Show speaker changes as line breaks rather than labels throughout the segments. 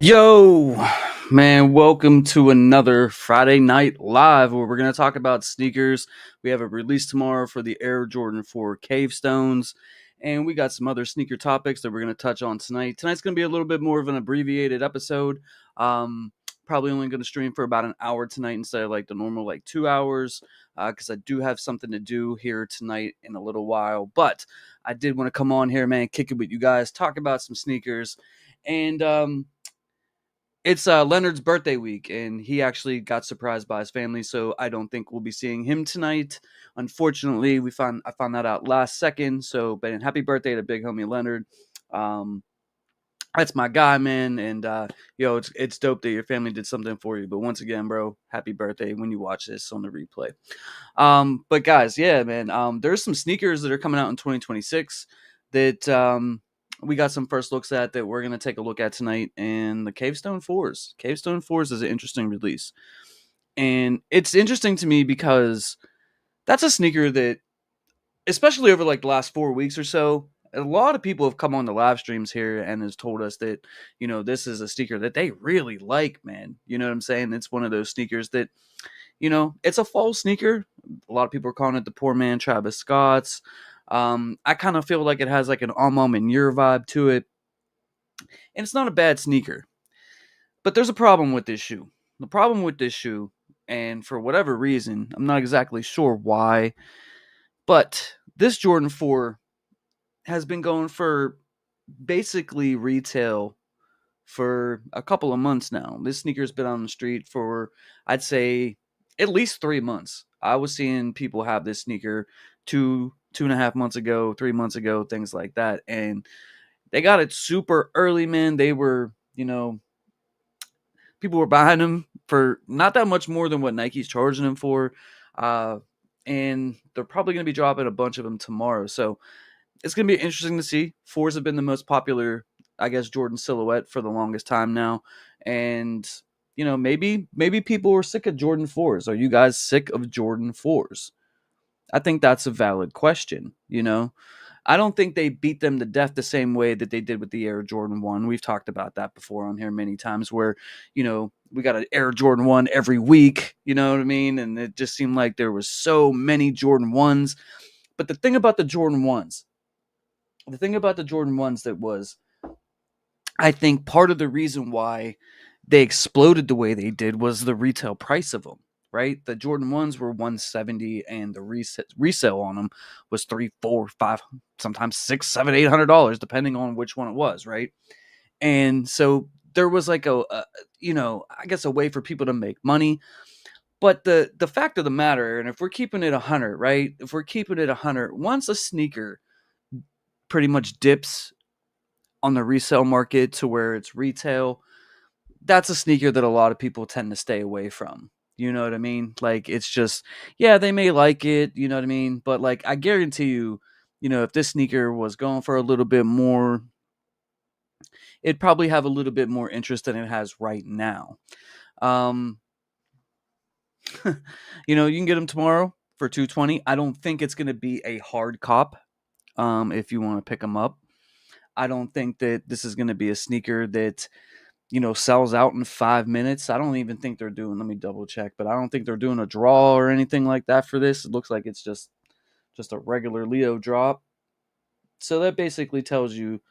Yo, man, welcome to another Friday Night Live where we're going to talk about sneakers. We have a release tomorrow for the Air Jordan 4 Cavestones, and we got some other sneaker topics that we're going to touch on tonight. Tonight's going to be a little bit more of an abbreviated episode. Probably only going to stream for about an hour tonight instead of like the normal 2 hours because I do have something to do here tonight in a little while. But I did want to come on here, man, kick it with you guys, talk about some sneakers, and it's Leonard's birthday week, and he actually got surprised by his family, so I don't think we'll be seeing him tonight. Unfortunately, I found that out last second. So, but happy birthday to big homie Leonard. Um, that's my guy, man, and it's dope that your family did something for you. But once again, bro, happy birthday when you watch this on the replay. But guys, yeah, man, there's some sneakers that are coming out in 2026 that we got some first looks at that we're going to take a look at tonight. And the Cavestone 4s. Cavestone 4s is an interesting release. And it's interesting to me because that's a sneaker that, especially over the last 4 weeks or so, a lot of people have come on the live streams here and has told us that, this is a sneaker that they really like, man. You know what I'm saying? It's one of those sneakers that, it's a fall sneaker. A lot of people are calling it the poor man Travis Scott's. I kind of feel like it has an Mom and Your vibe to it. And it's not a bad sneaker. But there's a problem with this shoe. The problem with this shoe, and for whatever reason, I'm not exactly sure why, but this Jordan 4 has been going for basically retail for a couple of months now. This sneaker's been on the street for, I'd say, at least 3 months. I was seeing people have this sneaker 2.5 months ago, 3 months ago, things like that. And they got it super early, man. They were, people were buying them for not that much more than what Nike's charging them for. And they're probably going to be dropping a bunch of them tomorrow. So it's going to be interesting to see. Fours have been the most popular, I guess, Jordan silhouette for the longest time now. And, maybe people are sick of Jordan 4s. Are you guys sick of Jordan 4s? I think that's a valid question, I don't think they beat them to death the same way that they did with the Air Jordan 1. We've talked about that before on here many times where, we got an Air Jordan 1 every week, you know what I mean? And it just seemed like there was so many Jordan 1s. But the thing about the Jordan 1s, that was, I think part of the reason why they exploded the way they did was the retail price of them, right? The Jordan 1s were 170 and the resale on them was 3, 4, 5, sometimes 6, 7, $800, depending on which one it was, right? And so there was I guess a way for people to make money. But the fact of the matter, and if we're keeping it 100, right? If we're keeping it 100, once a sneaker pretty much dips on the resale market to where it's retail, that's a sneaker that a lot of people tend to stay away from. You know what I mean? It's just, yeah, they may like it, you know what I mean? But I guarantee you, if this sneaker was going for a little bit more, it'd probably have a little bit more interest than it has right now. Um, you can get them tomorrow for $220. I don't think it's going to be a hard cop. If you want to pick them up, I don't think that this is going to be a sneaker that sells out in 5 minutes. I don't even think they're doing, let me double check, but I don't think they're doing a draw or anything like that for this. It looks like it's just a regular Leo drop. So that basically tells you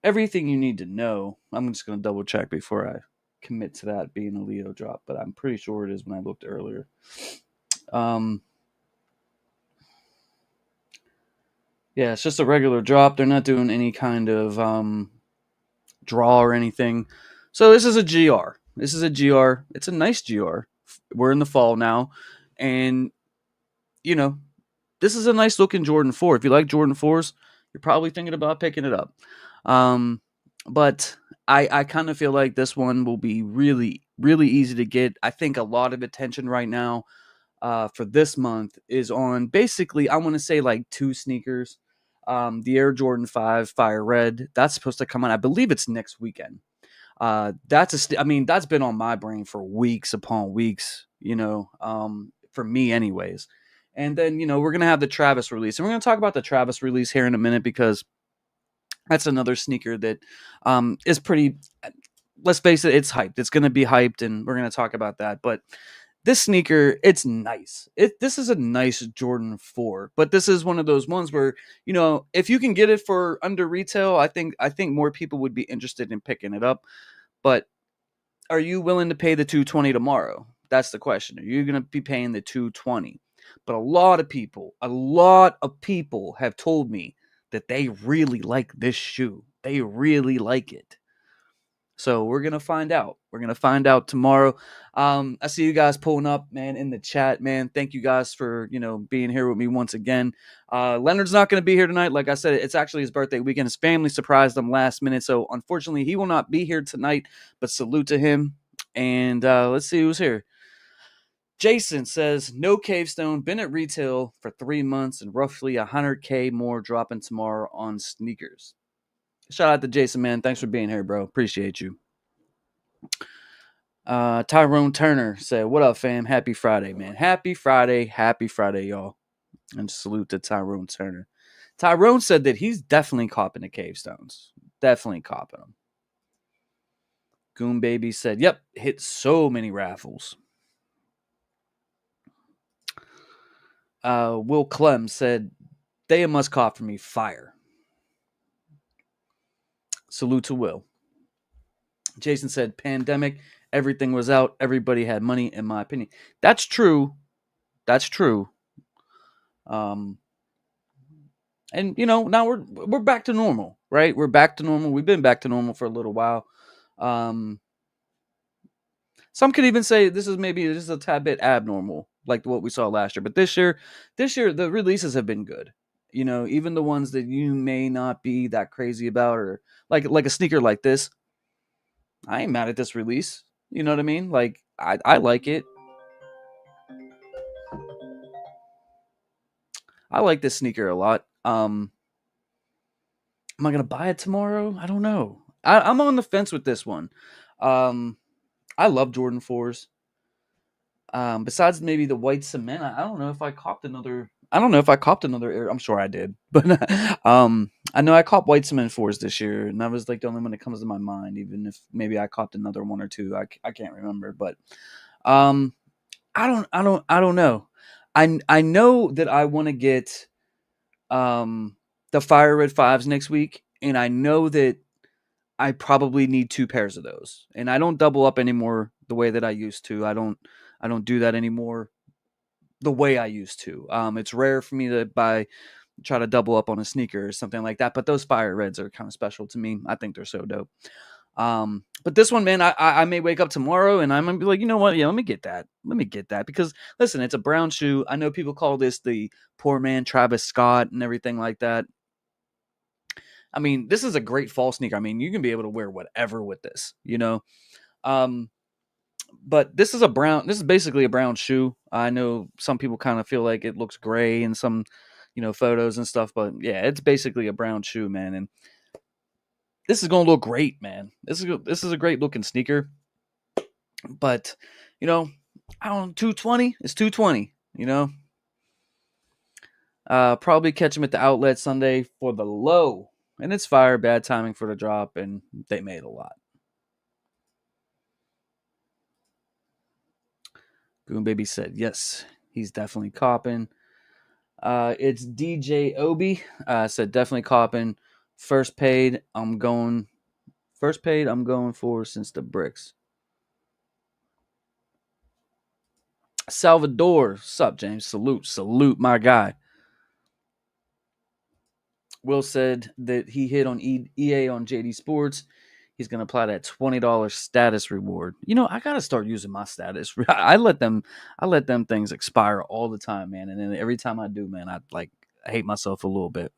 everything you need to know. I'm just going to double check before I commit to that being a Leo drop, but I'm pretty sure it is when I looked earlier. Yeah, it's just a regular drop. They're not doing any kind of draw or anything. So this is a GR. It's a nice GR. We're in the fall now. And, this is a nice looking Jordan 4. If you like Jordan 4s, you're probably thinking about picking it up. But I kind of feel like this one will be really, really easy to get. I think a lot of attention right now for this month is on basically, I want to say two sneakers. The Air Jordan 5 Fire Red, that's supposed to come out. I believe it's next weekend. That's been on my brain for weeks upon weeks, for me anyways. And then, we're going to have the Travis release. And we're going to talk about the Travis release here in a minute because that's another sneaker that is pretty, let's face it, it's hyped. It's going to be hyped, and we're going to talk about that. But this sneaker, it's nice. This is a nice Jordan 4, but this is one of those ones where, if you can get it for under retail, I think more people would be interested in picking it up. But are you willing to pay the 220 tomorrow? That's the question. Are you going to be paying the 220? But a lot of people have told me that they really like this shoe. They really like it. So we're gonna find out. We're gonna find out tomorrow. I see you guys pulling up, man, in the chat, man. Thank you guys for being here with me once again. Leonard's not gonna be here tonight. Like I said, it's actually his birthday weekend. His family surprised him last minute, so unfortunately he will not be here tonight. But salute to him. And let's see who's here. Jason says, no Cavestone, been at retail for 3 months and roughly $100K more dropping tomorrow on sneakers. Shout out to Jason, man. Thanks for being here, bro. Appreciate you. Tyrone Turner said, what up, fam? Happy Friday, man. Happy Friday, y'all. And salute to Tyrone Turner. Tyrone said that he's definitely copping the Cavestones. Definitely copping them. Goon Baby said, yep, hit so many raffles. Will Clem said, they a must cop for me. Fire. Salute to Will. Jason said, pandemic, everything was out. Everybody had money, in my opinion. That's true. That's true. And now we're back to normal, right? We're back to normal. We've been back to normal for a little while. Some could even say this is a tad bit abnormal, like what we saw last year. But this year the releases have been good. Even the ones that you may not be that crazy about, or like a sneaker like this. I ain't mad at this release. You know what I mean? Like I like it. I like this sneaker a lot. Am I gonna buy it tomorrow? I don't know. I'm on the fence with this one. I love Jordan 4s. Besides maybe the white cement, I don't know if I copped another. I don't know if I copped another Air. I'm sure I did, but I know I copped white cement 4s this year, and that was like the only one that comes to my mind. Even if maybe I copped another one or two, I can't remember. But I don't know. I know that I want to get the Fire Red 5s next week, and I know that I probably need 2 pairs of those. And I don't double up anymore the way that I used to. I don't do that anymore the way I used to. It's rare for me to try to double up on a sneaker or something like that. But those Fire Reds are kind of special to me. I think they're so dope. But this one, man, I may wake up tomorrow and I'm gonna be like, you know what? Yeah, let me get that because listen, it's a brown shoe. I know people call this the poor man Travis Scott and everything like that. I mean, this is a great fall sneaker. I mean, you can be able to wear whatever with this, But this is basically a brown shoe. I know some people kind of feel like it looks gray in some, photos and stuff, but yeah, it's basically a brown shoe, man. And this is going to look great, man. This is a great looking sneaker. But, I don't know, 220, it's 220, Probably catch them at the outlet Sunday for the low. And it's fire, bad timing for the drop, and they made a lot. Goon Baby said, yes, he's definitely copping. It's DJ Obi. Said, definitely copping. First paid, I'm going for since the bricks. Salvador, sup, James? Salute, my guy. Will said that he hit on EA on JD Sports. He's going to apply that $20 status reward. I got to start using my status. I let them things expire all the time, man. And then every time I do, man, I hate myself a little bit.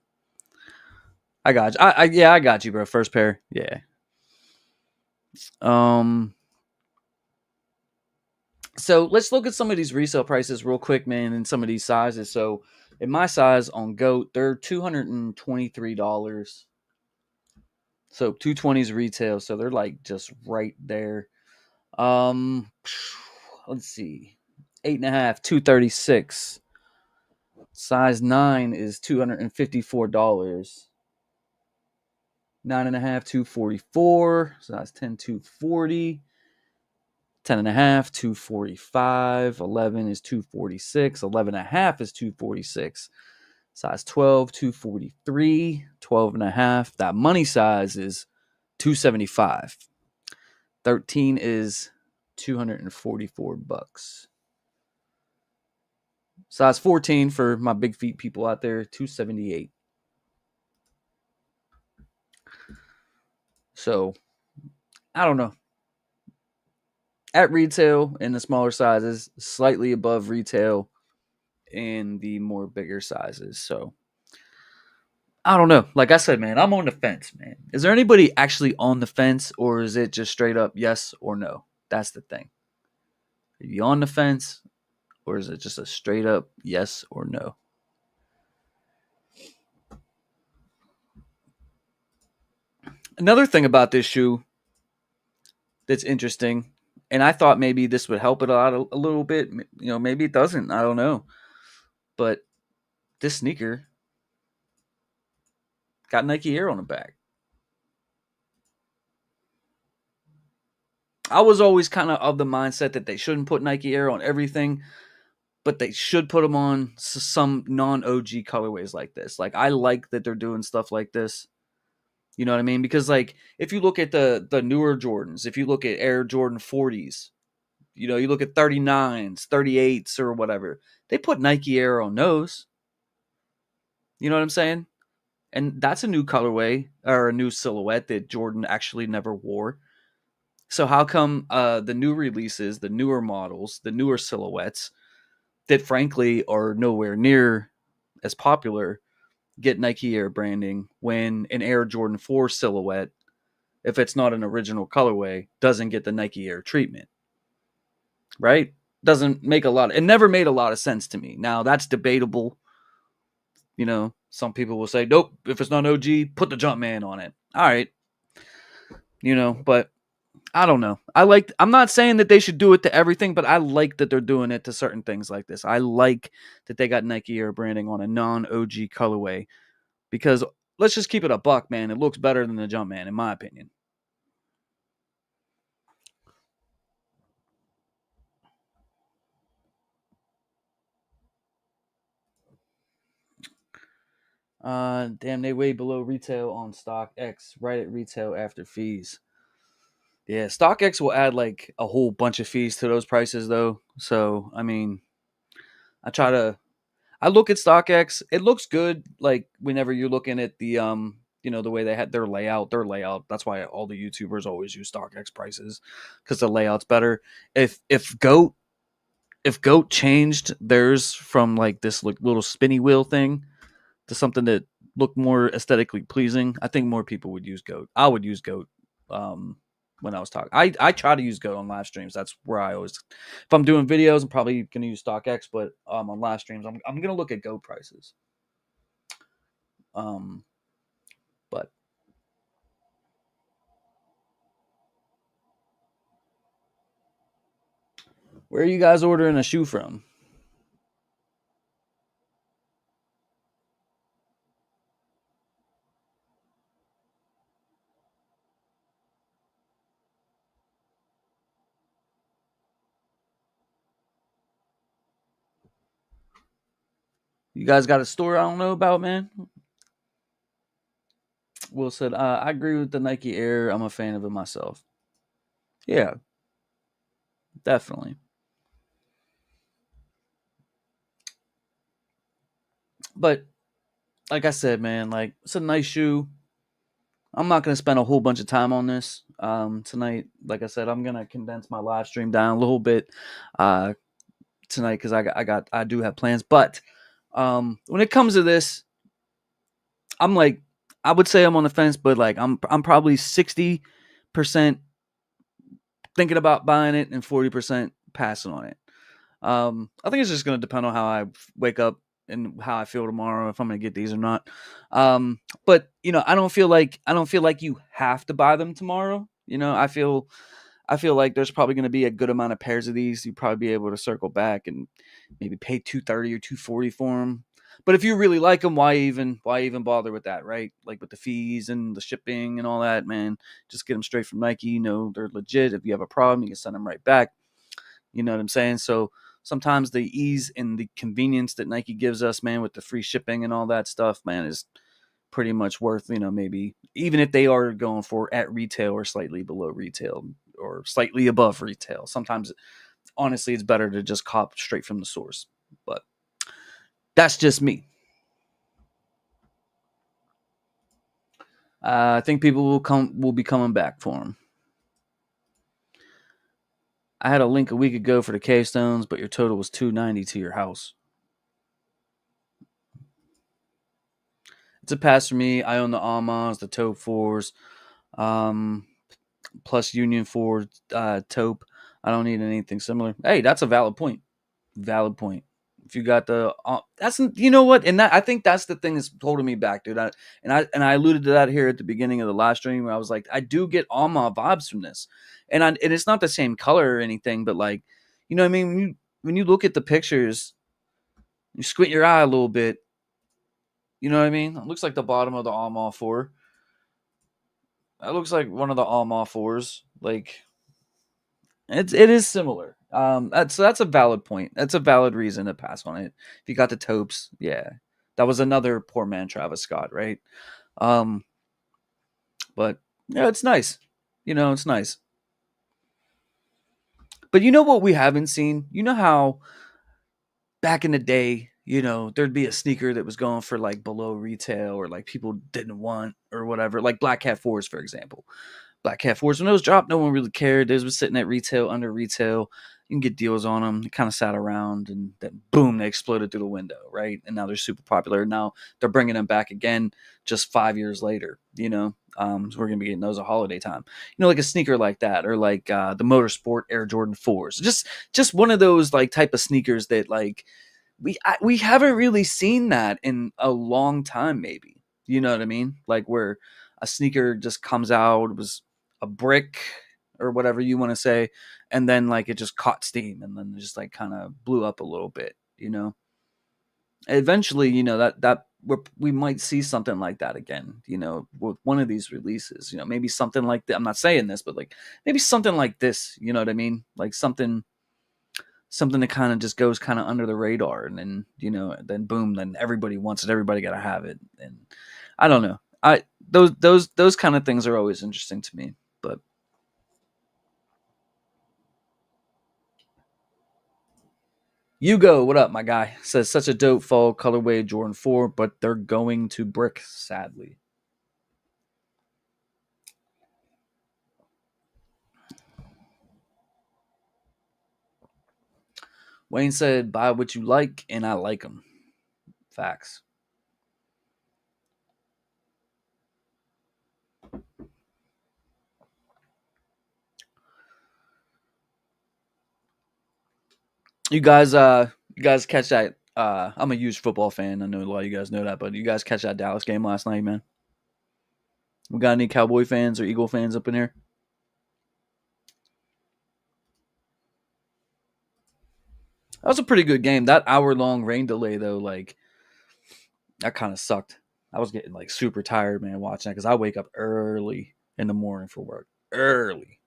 I got you. I got you, bro. First pair. Yeah. So let's look at some of these resale prices real quick, man, and some of these sizes. So in my size on GOAT, they're $223. So 220s retail, so they're like just right there. Let's see. 8.5, 236. Size 9 is $254. 9.5, 244. Size 10, 240. 10.5, 245. 11 is 246. 11.5 is 246. Size 12, 243. 12.5. That money size is 275. 13 is $244. Size 14 for my big feet people out there, 278. So, I don't know. At retail in the smaller sizes, slightly above retail in the more bigger sizes. So, I don't know. Like I said, man, I'm on the fence, man. Is there anybody actually on the fence, or is it just straight up yes or no? That's the thing. Are you on the fence, or is it just a straight up yes or no? Another thing about this shoe that's interesting, and I thought maybe this would help it out a little bit. Maybe it doesn't. I don't know. But this sneaker got Nike Air on the back. I was always kind of the mindset that they shouldn't put Nike Air on everything, but they should put them on some non-OG colorways like this. Like, I like that they're doing stuff like this. You know what I mean? Because, like, if you look at the newer Jordans, if you look at Air Jordan 40s, you look at 39s, 38s, or whatever, they put Nike Air on those. You know what I'm saying? And that's a new colorway or a new silhouette that Jordan actually never wore. So how come the new releases, the newer models, the newer silhouettes that frankly are nowhere near as popular get Nike Air branding when an Air Jordan 4 silhouette, if it's not an original colorway, doesn't get the Nike Air treatment? Right? Doesn't make it never made a lot of sense to me. Now that's debatable. Some people will say, nope, if it's not OG, put the Jumpman on it. All right. But I don't know. I'm not saying that they should do it to everything, but I like that they're doing it to certain things like this. I like that they got Nike Air branding on a non-OG colorway because let's just keep it a buck, man. It looks better than the Jumpman, in my opinion. Damn, they way below retail on StockX, right at retail after fees. Yeah, StockX will add like a whole bunch of fees to those prices though. So, I mean, I try to I look at StockX. It looks good like whenever you're looking at the way they had their layout. That's why all the YouTubers always use StockX prices cuz the layout's better. If Goat changed theirs from like this little spinny wheel thing to something that looked more aesthetically pleasing, I think more people would use Goat. I would use Goat when I was talking. I try to use Goat on live streams. That's where I always, if I'm doing videos, I'm probably going to use StockX, but on live streams, I'm going to look at Goat prices. But where are you guys ordering a shoe from? You guys got a store I don't know about, man? Will said, I agree with the Nike Air. I'm a fan of it myself. Yeah, definitely. But like I said, man, like it's a nice shoe. I'm not gonna spend a whole bunch of time on this tonight. Like I said, I'm gonna condense my live stream down a little bit uh, tonight because I do have plans. But when it comes to this, I'm like, I would say I'm on the fence, but like I'm probably 60% thinking about buying it and 40% passing on it. I think it's just going to depend on how I wake up and how I feel tomorrow, if I'm going to get these or not. But I don't feel like you have to buy them tomorrow. I feel like there's probably going to be a good amount of pairs of these. You'd probably be able to circle back and maybe pay $230 or $240 for them. But if you really like them, why even bother with that, right? Like with the fees and the shipping and all that, man. Just get them straight from Nike. You know they're legit. If you have a problem, you can send them right back. You know what I'm saying? So sometimes the ease and the convenience that Nike gives us, man, with the free shipping and all that stuff, man, is pretty much worth, maybe even if they are going for at retail or slightly below retail or slightly above retail. Sometimes, honestly, it's better to just cop straight from the source. But that's just me. I think people will be coming back for them. I had a link a week ago for the Cavestones, but your total was $290 to your house. It's a pass for me. I own the Almas, the Taupe 4s, um, plus Union 4 Taupe. I don't need anything similar. Hey, that's a valid point. Valid point. If you got the that's you know what, and that I think that's the thing that's holding me back, dude. I alluded to that here at the beginning of the live stream where I was like, I do get Alma vibes from this, and it's not the same color or anything, but like, what I mean, when you look at the pictures, you squint your eye a little bit. You know what I mean? It looks like the bottom of the Alma 4. That looks like one of the Alma 4s. Like it is similar. That's a valid point. That's a valid reason to pass on it. If you got the Taupes, yeah, that was another poor man Travis Scott, right? Um, but yeah, it's nice. It's nice. But you know what we haven't seen? You know how back in the day, there'd be a sneaker that was going for like below retail or like people didn't want or whatever, like Black Cat 4s, for example. Black Cat 4s, when those dropped, no one really cared. Those were sitting at retail, under retail. You can get deals on them. They kind of sat around and then boom, they exploded through the window, right? And now they're super popular. Now they're bringing them back again just 5 years later, so we're going to be getting those at holiday time. Like a sneaker like that or like the Motorsport Air Jordan 4s. Just one of those like type of sneakers that like we haven't really seen that in a long time, maybe. You know what I mean? Like where a sneaker just comes out, it was a brick or whatever you want to say, and then like it just caught steam and then just like kind of blew up a little bit. Eventually, that we might see something like that again, with one of these releases, maybe something like that. I'm not saying this, but like maybe something like this, you know what I mean? Like something that kind of just goes kind of under the radar and then then boom, then everybody wants it, everybody got to have it. And I don't know, I those kind of things are always interesting to me. But Hugo, what up, my guy? Says such a dope fall colorway Jordan 4, but they're going to brick, sadly. Wayne said, buy what you like, and I like them. Facts. You guys catch that? I'm a huge football fan. I know a lot of you guys know that, but you guys catch that Dallas game last night, man? We got any Cowboy fans or Eagle fans up in here? That was a pretty good game. That hour-long rain delay, though, like that kind of sucked. I was getting like super tired, man, watching that because I wake up early in the morning for work, early.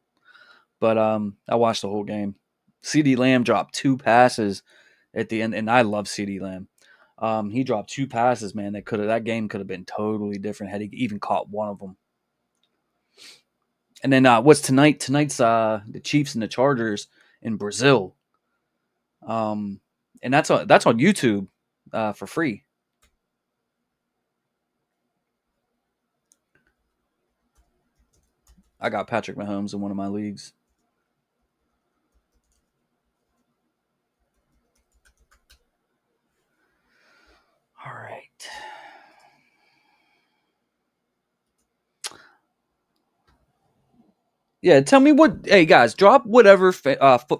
But I watched the whole game. CD Lamb dropped two passes at the end, and I love CD Lamb. He dropped two passes, man. That game could have been totally different had he even caught one of them. And then what's tonight? Tonight's the Chiefs and the Chargers in Brazil. And that's on YouTube for free. I got Patrick Mahomes in one of my leagues. All right. Yeah, tell me what. Hey guys, drop whatever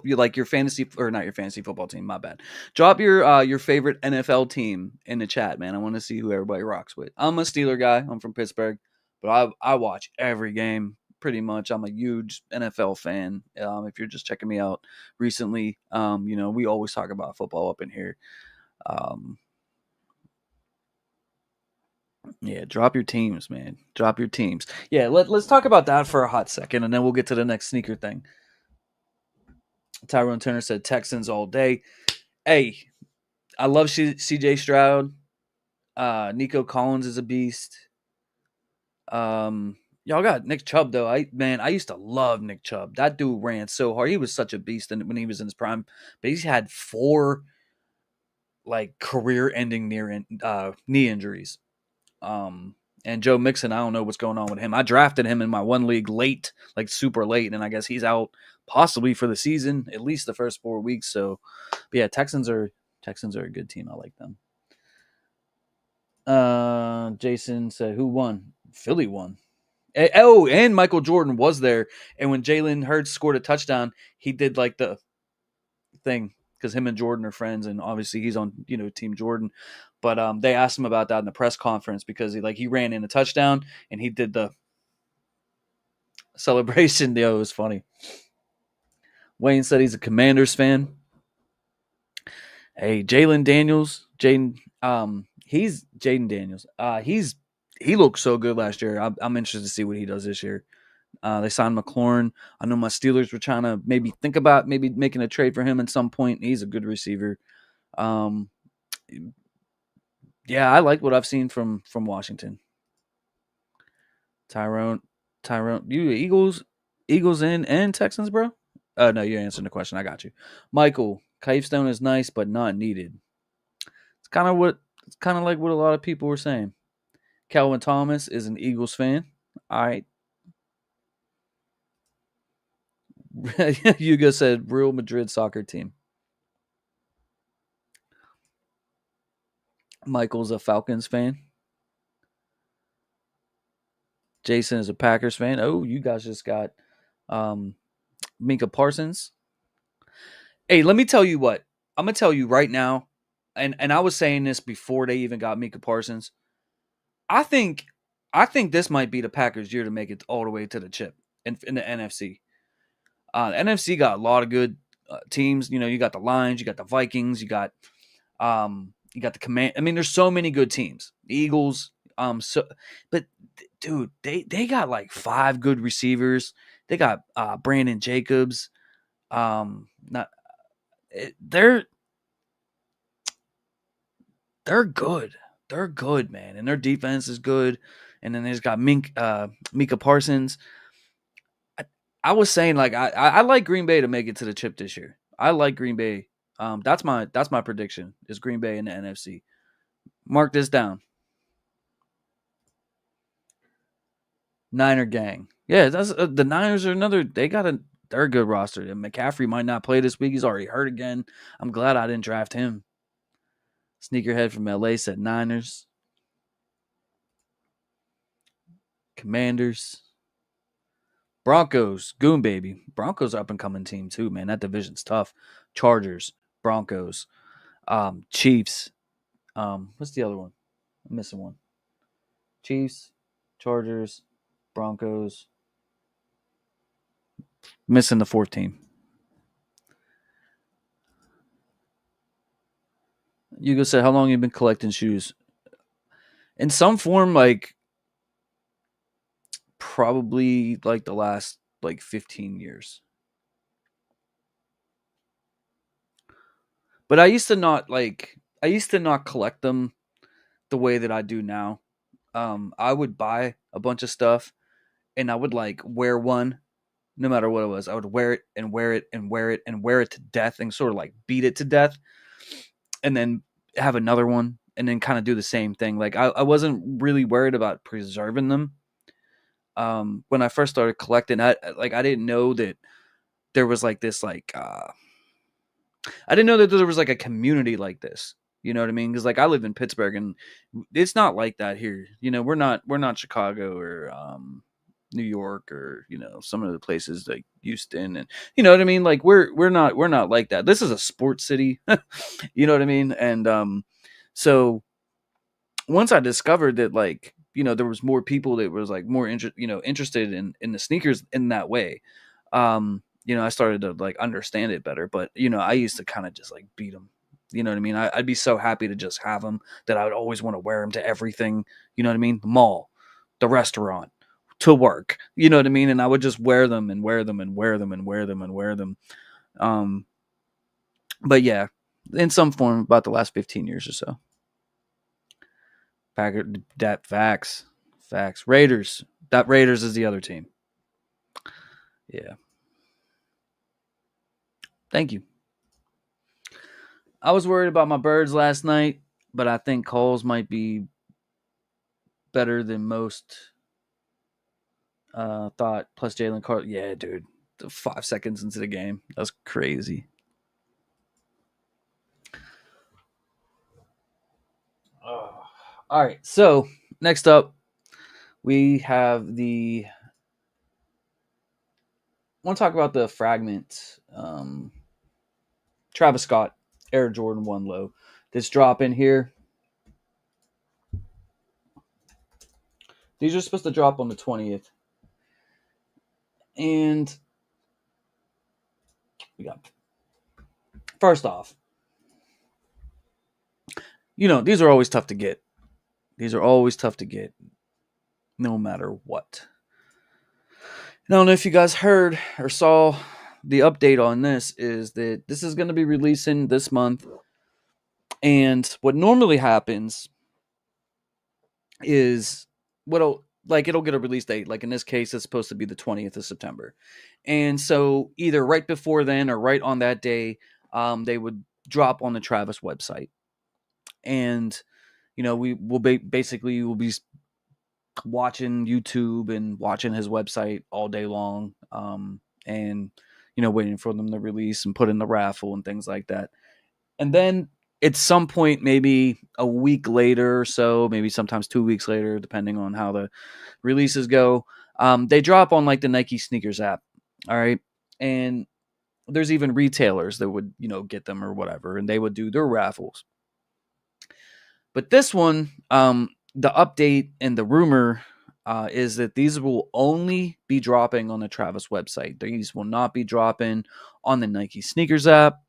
you like your fantasy or not your fantasy football team. My bad. Drop your favorite NFL team in the chat, man. I want to see who everybody rocks with. I'm a Steeler guy. I'm from Pittsburgh, but I watch every game pretty much. I'm a huge NFL fan. If you're just checking me out recently, we always talk about football up in here. Um, Yeah, drop your teams, man. Drop your teams. Yeah, let's talk about that for a hot second, and then we'll get to the next sneaker thing. Tyrone Turner said Texans all day. Hey, I love CJ Stroud. Nico Collins is a beast. Y'all got Nick Chubb though. I used to love Nick Chubb. That dude ran so hard. He was such a beast when he was in his prime. But he's had 4 like career-ending knee injuries. And Joe Mixon, I don't know what's going on with him. I drafted him in my one league late, like super late, and I guess he's out possibly for the season, at least the first 4 weeks. So, but yeah, Texans are a good team. I like them. Jason said, "Who won? Philly won." Oh, and Michael Jordan was there. And when Jalen Hurts scored a touchdown, he did like the thing because him and Jordan are friends, and obviously he's on Team Jordan. But they asked him about that in the press conference because he ran in a touchdown and he did the celebration. It was funny. Wayne said he's a Commanders fan. Hey, Jalen Daniels, he's Jaden Daniels. He looked so good last year. I'm interested to see what he does this year. They signed McLaurin. I know my Steelers were trying to maybe think about maybe making a trade for him at some point. He's a good receiver. Um, yeah, I like what I've seen from Washington. Tyrone, you Eagles and Texans, bro. No, you're answering the question. I got you. Michael, Cavestone is nice, but not needed. It's kind of like what a lot of people were saying. Calvin Thomas is an Eagles fan. All right. Hugo said Real Madrid soccer team. Michael's a Falcons fan. Jason is a Packers fan. Oh, you guys just got um, Minka Parsons. Hey, let me tell you what. I'm gonna tell you right now, and I was saying this before they even got Minka Parsons. I think this might be the Packers' year to make it all the way to the chip in the NFC. NFC got a lot of good teams. You got the Lions, you got the Vikings, you got the Command. I mean, there's so many good teams. The Eagles. But dude, they got like 5 good receivers. They got Brandon Jacobs. Not they're good. They're good, man, and their defense is good. And then there's got Mika Parsons. I was saying like I like Green Bay to make it to the chip this year. I like Green Bay. That's my prediction is Green Bay in the NFC. Mark this down. Niner gang. Yeah, that's the Niners are another. They're a good roster. And McCaffrey might not play this week. He's already hurt again. I'm glad I didn't draft him. Sneakerhead from LA said Niners. Commanders. Broncos. Goon baby. Broncos up and coming team too, man. That division's tough. Chargers. Broncos. Chiefs. What's the other one? I'm missing one. Chiefs. Chargers. Broncos. Missing the 4th team. Hugo said, how long have you been collecting shoes? In some form, like probably like the last like 15 years. But I used to not collect them the way that I do now. I would buy a bunch of stuff and I would like wear one no matter what it was. I would wear it and wear it and wear it and wear it to death and sort of like beat it to death and then have another one and then kind of do the same thing. Like I wasn't really worried about preserving them. When I first started collecting, I didn't know that there was like this I didn't know that there was like a community like this. You know what I mean? Because like I live in Pittsburgh and it's not like that here. We're not Chicago or New York or some of the places like Houston and you know what I mean. Like we're not like that. This is a sports city. You know what I mean? And so once I discovered that like there was more people that was like more interested in the sneakers in that way, I started to like understand it better. But I used to kind of just like beat them. You know what I mean? I'd be so happy to just have them that I would always want to wear them to everything. You know what I mean? The mall, the restaurant, to work. You know what I mean? And I would just wear them and wear them and wear them and wear them and wear them. Um, but yeah, in some form, about the last 15 years or so. Packard, that facts. Raiders. That Raiders is the other team. Yeah. Thank you. I was worried about my birds last night, but I think Coles might be better than most thought. Plus Jalen Carter. Yeah, dude. 5 seconds into the game. That's crazy. Oh. All right. So next up, we have the. I want to talk about the Fragment. Travis Scott, Air Jordan 1 low. This drop in here. These are supposed to drop on the 20th. And we got. First off, these are always tough to get. These are always tough to get, no matter what. I don't know if you guys heard or saw the update on this is that this is going to be releasing this month. And what normally happens is it'll get a release date. Like in this case, it's supposed to be the 20th of September. And so either right before then or right on that day, they would drop on the Travis website. And, we will basically will be watching YouTube and watching his website all day long, and waiting for them to release and put in the raffle and things like that. And then at some point, maybe a week later or so, maybe sometimes 2 weeks later, depending on how the releases go, they drop on like the Nike sneakers app. All right, and there's even retailers that would get them or whatever, and they would do their raffles. But this one, the update and the rumor is that these will only be dropping on the Travis website. These will not be dropping on the Nike sneakers app.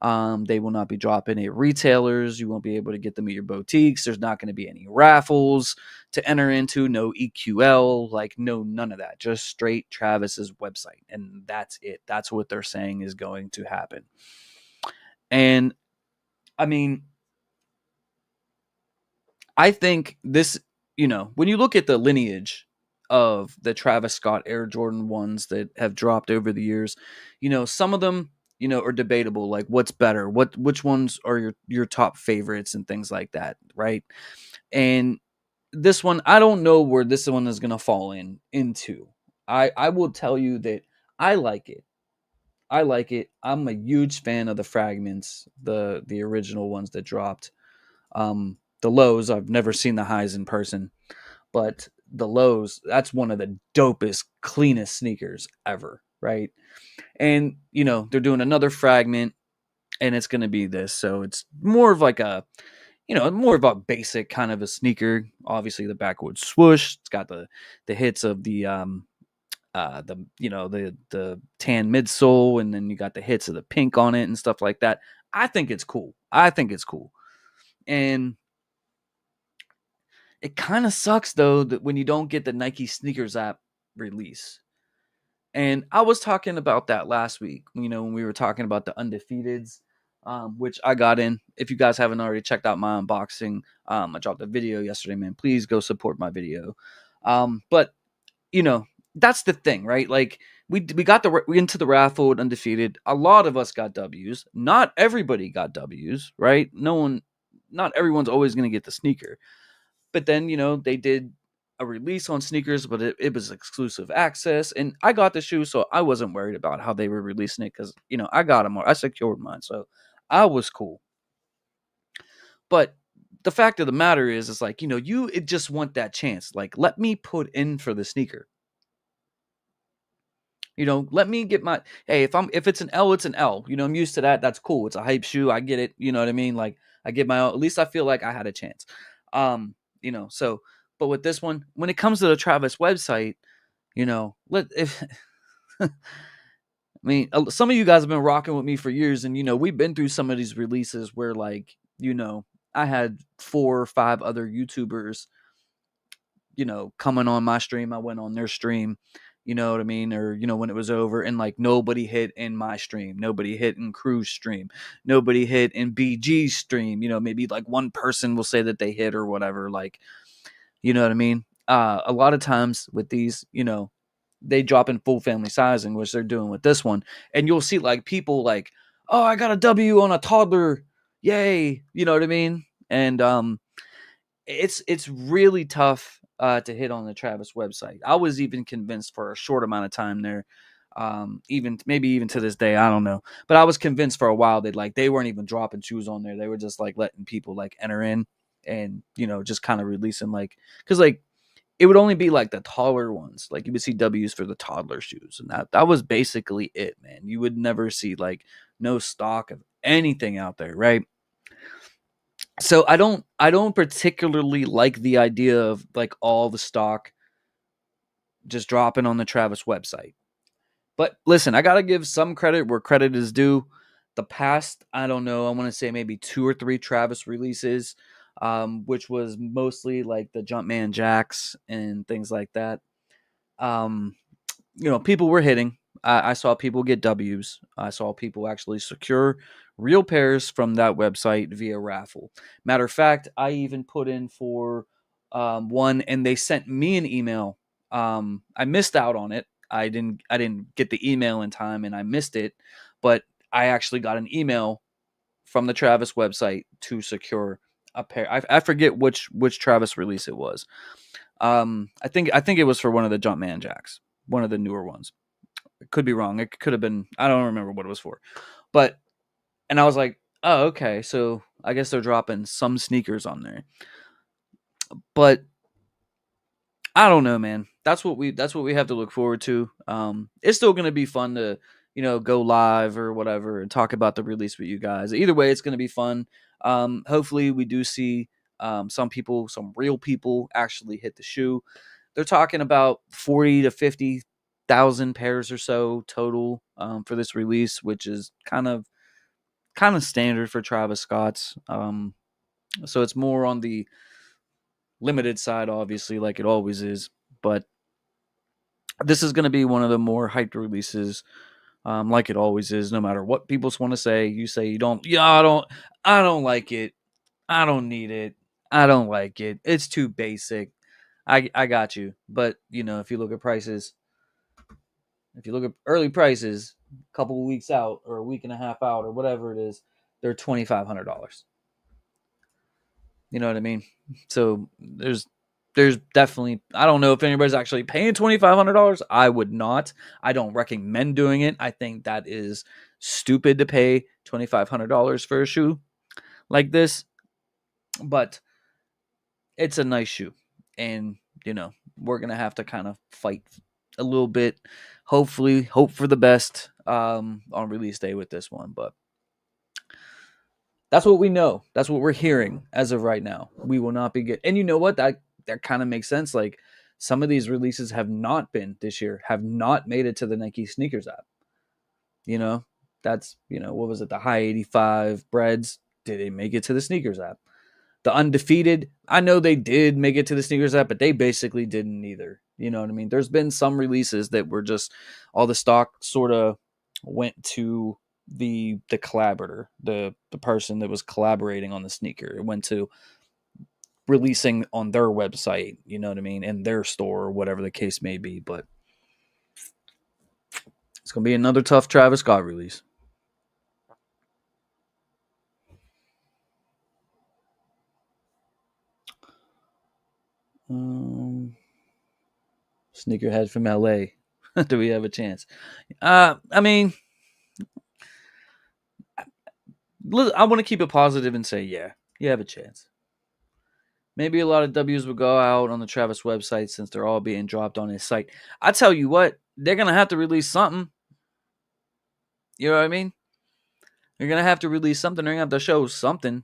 They will not be dropping at retailers. You won't be able to get them at your boutiques. There's not going to be any raffles to enter into. No EQL, none of that. Just straight Travis's website, and that's it. That's what they're saying is going to happen. And I mean, I think this, when you look at the lineage of the Travis Scott Air Jordan 1s that have dropped over the years, some of them, are debatable. Like what's better? Which ones are your top favorites and things like that, right? And this one, I don't know where this one is going to fall into. I will tell you that I like it. I like it. I'm a huge fan of the Fragments, the original ones that dropped. The lows, I've never seen the highs in person, but the lows, that's one of the dopest, cleanest sneakers ever, right? And they're doing another Fragment, and it's going to be this, so it's more of like a more of a basic kind of a sneaker. Obviously the backward swoosh, it's got the hits of the the tan midsole, and then you got the hits of the pink on it and stuff like that. I think it's cool. And it kind of sucks though that when you don't get the Nike sneakers app release. And I was talking about that last week, when we were talking about the undefeateds, which I got in. If you guys haven't already checked out my unboxing, I dropped a video yesterday, man. Please go support my video. But that's the thing, right? Like we into the raffle with undefeated. A lot of us got W's. Not everybody got W's, right? Not everyone's always going to get the sneaker. But then, they did a release on sneakers, but it was exclusive access. And I got the shoe, so I wasn't worried about how they were releasing it because, I got them. I secured mine, so I was cool. But the fact of the matter is, it's like, you just want that chance. Like, let me put in for the sneaker. Let me get my, hey, if it's an L, it's an L. I'm used to that. That's cool. It's a hype shoe. I get it. You know what I mean? Like, I get my own, at least I feel like I had a chance. So, but with this one, when it comes to the Travis website, let if I mean, some of you guys have been rocking with me for years, and we've been through some of these releases where, like, I had 4 or 5 other YouTubers, coming on my stream. I went on their stream, you know what I mean? Or, when it was over, and like nobody hit in my stream, nobody hit in Crew's stream, nobody hit in BG's stream. Maybe like one person will say that they hit or whatever, like, you know what I mean? A lot of times with these, they drop in full family sizing, which they're doing with this one. And you'll see like people like, oh, I got a W on a toddler. Yay. You know what I mean? And it's really tough to hit on the Travis website. I was even convinced for a short amount of time there. Even maybe even to this day, I don't know. But I was convinced for a while that like they weren't even dropping shoes on there. They were just like letting people like enter in and just kind of releasing like, because like it would only be like the taller ones. Like you would see W's for the toddler shoes, and that was basically it, man. You would never see like no stock of anything out there, right? So I don't particularly like the idea of like all the stock just dropping on the Travis website. But listen, I gotta give some credit where credit is due. The past, I don't know, I want to say maybe 2 or 3 Travis releases, which was mostly like the Jumpman Jacks and things like that. Um, people were hitting. I saw people get W's. I saw people actually secure real pairs from that website via raffle. Matter of fact, I even put in for one, and they sent me an email. I missed out on it. I didn't get the email in time, and I missed it. But I actually got an email from the Travis website to secure a pair. I forget which Travis release it was. I think it was for one of the Jumpman Jacks, one of the newer ones. It could be wrong. It could have been. I don't remember what it was for, but and I was like, oh, okay. So I guess they're dropping some sneakers on there, but I don't know, man. That's what we have to look forward to. It's still gonna be fun to go live or whatever and talk about the release with you guys. Either way, it's gonna be fun. Hopefully, we do see some people, some real people, actually hit the shoe. They're talking about 40 to 50,000 pairs or so total for this release, which is kind of standard for Travis Scott's. So it's more on the limited side, obviously, like it always is. But this is going to be one of the more hyped releases, like it always is. No matter what people want to say, you say you don't. Yeah, I don't like it. I don't need it. I don't like it. It's too basic. I got you. But if you look at prices, if you look at early prices, a couple of weeks out or a week and a half out or whatever it is, they're $2,500. You know what I mean? So there's definitely, I don't know if anybody's actually paying $2,500. I would not. I don't recommend doing it. I think that is stupid to pay $2,500 for a shoe like this, but it's a nice shoe, and we're gonna have to kind of fight a little bit. Hopefully, hope for the best on release day with this one, but that's what we know. That's what we're hearing as of right now. We will not be good. And you know what? That kind of makes sense. Like some of these releases have not been this year, have not made it to the Nike sneakers app. You know, that's what was it? The high 85 breads. Did they make it to the sneakers app? The undefeated, I know they did make it to the sneakers app, but they basically didn't either. You know what I mean? There's been some releases that were just all the stock sort of went to the collaborator, the person that was collaborating on the sneaker. It went to releasing on their website, you know what I mean, in their store or whatever the case may be. But it's gonna be another tough Travis Scott release. Sneakerhead from LA. Do we have a chance? I mean, I want to keep it positive and say, yeah, you have a chance. Maybe a lot of W's will go out on the Travis website since they're all being dropped on his site. I tell you what, they're gonna have to release something. You know what I mean? They're gonna have to release something. They're gonna have to show something.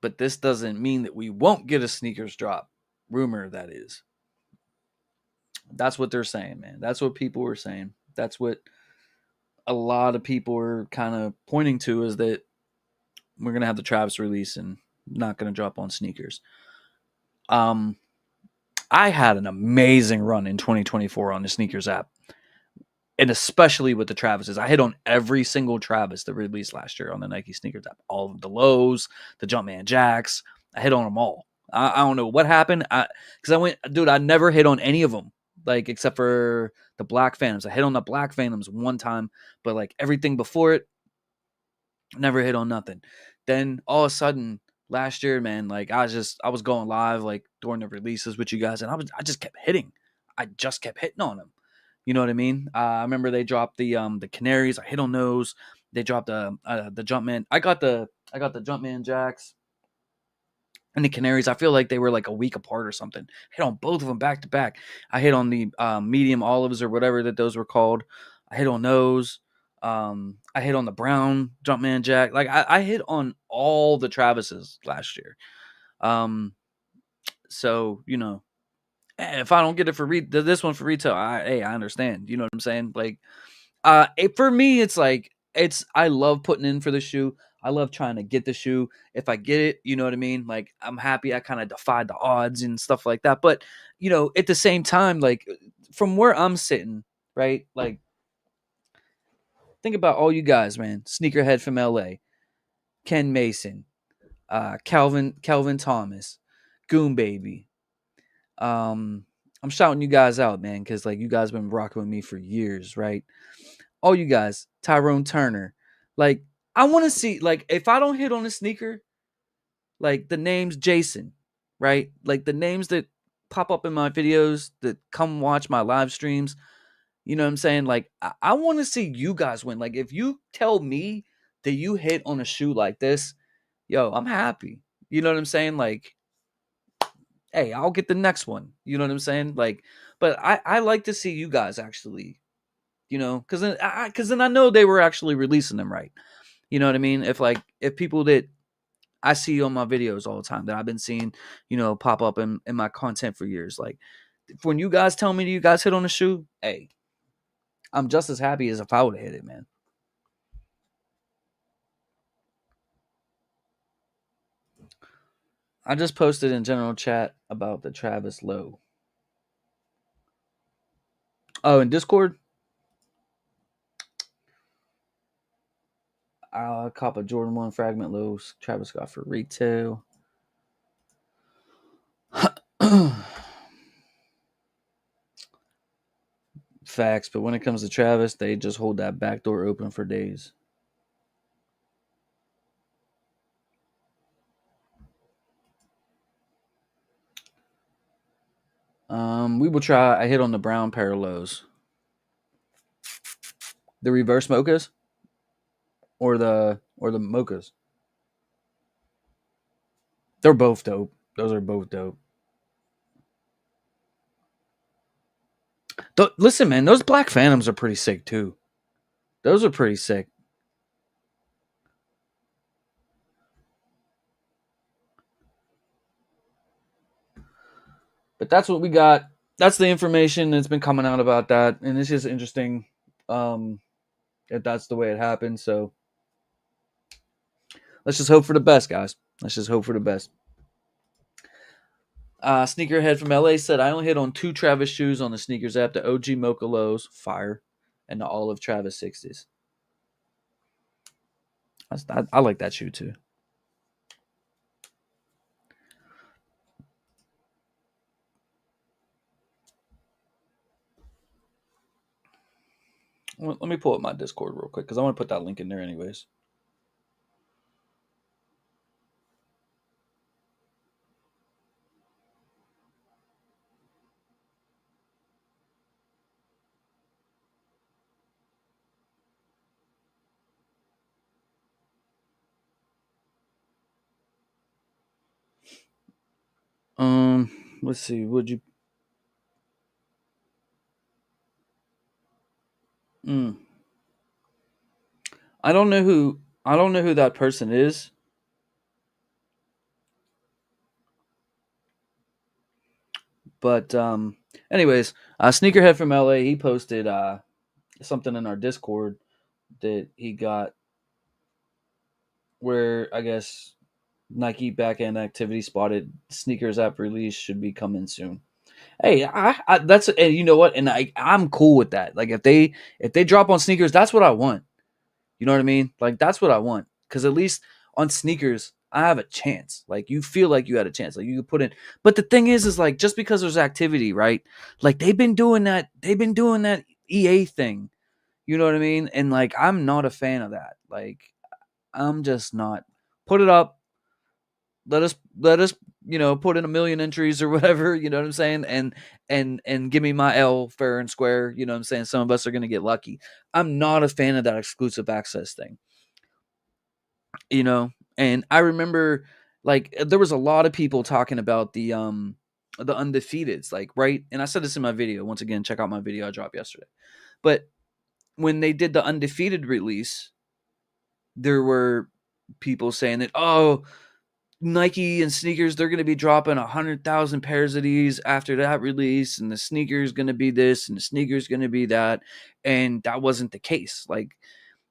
but this doesn't mean that we won't get a sneakers drop. Rumor, that is. That's what they're saying, man. That's what people were saying. That's what a lot of people are kind of pointing to, is that we're gonna have the Travis release and not gonna drop on sneakers. Um, I had an amazing run in 2024 on the sneakers app, and especially with the Travises. I hit on every single Travis that released last year on the Nike sneakers app. All of the lows, the Jumpman Jacks. I hit on them all. I don't know what happened. Because I went, dude, I never hit on any of them, like except for the Black Phantoms. I hit on the Black Phantoms one time, but like everything before it, never hit on nothing. Then all of a sudden last year, man, like I was going live like during the releases with you guys, and I just kept hitting. I just kept hitting on them. You know what I mean? I remember they dropped the Canaries. I hit on those. They dropped the Jumpman. I got the Jumpman Jacks and the Canaries. I feel like they were like a week apart or something. Hit on both of them back to back. I hit on the medium olives or whatever that those were called. I hit on those. I hit on the brown Jumpman Jack. Like I hit on all the Travises last year. Um, so you know, if I don't get it for this one for retail, I understand. You know what I'm saying? Like, for me, it's like I love putting in for the shoe. I love trying to get the shoe. If I get it, you know what I mean? Like, I'm happy I kind of defied the odds and stuff like that. But, you know, at the same time, like, from where I'm sitting, right? Like, think about all you guys, man. Sneakerhead from LA, Ken Mason, Calvin Thomas, Goon Baby. I'm shouting you guys out, man, because like you guys been rocking with me for years, right? All you guys, Tyrone Turner. Like, I want to see, like, if I don't hit on a sneaker, like the names Jason, right? Like the names that pop up in my videos that come watch my live streams. You know what I'm saying? Like, I want to see you guys win. Like, if you tell me that you hit on a shoe like this, yo, I'm happy. You know what I'm saying? Like, hey, I'll get the next one. You know what I'm saying? Like, but I like to see you guys actually, you know, because then I know they were actually releasing them right. You know what I mean? If people that I see on my videos all the time that I've been seeing, you know, pop up in my content for years, like when you guys tell me that you guys hit on a shoe, hey, I'm just as happy as if I would have hit it, man. I just posted in general chat about the Travis Low. Oh, in Discord, I'll cop a Jordan 1 Fragment Lows Travis got for retail. Facts, but when it comes to Travis, they just hold that back door open for days. We will try. I hit on the brown pair of lows. The reverse mochas or the mochas. They're both dope. Those are both dope. Listen, man, those Black Phantoms are pretty sick too. Those are pretty sick. But that's what we got. That's the information that's been coming out about that, and it's just interesting if that's the way it happened. So let's just hope for the best, guys. Let's just hope for the best. Sneakerhead from LA said, I only hit on 2 Travis shoes on the sneakers app, the OG Mocha Lows, fire, and the Olive Travis 60s. I like that shoe too. Well, let me pull up my Discord real quick because I want to put that link in there anyways. Let's see. Would you? Mm. I don't know who that person is. But anyways, Sneakerhead from LA, he posted something in our Discord that he got where I guess Nike backend activity spotted sneakers app release should be coming soon. Hey, I that's and you know what, and I'm cool with that. Like if they drop on sneakers, that's what I want. You know what I mean? Like that's what I want because at least on sneakers I have a chance. Like you feel like you had a chance. Like you could put in. But the thing is like just because there's activity, right? Like they've been doing that. They've been doing that EA thing. You know what I mean? And like I'm not a fan of that. Like I'm just not. Put it up. Let us put in a million entries or whatever. You know what I'm saying? And give me my L fair and square. You know what I'm saying? Some of us are gonna get lucky. I'm not a fan of that exclusive access thing. And I remember like there was a lot of people talking about the undefeateds, like, right? And I said this in my video. Once again, check out my video I dropped yesterday. But when they did the undefeated release, there were people saying that, oh, Nike and sneakers, they're going to be dropping 100,000 pairs of these after that release, and the sneaker is going to be this and the sneaker is going to be that. And that wasn't the case. Like,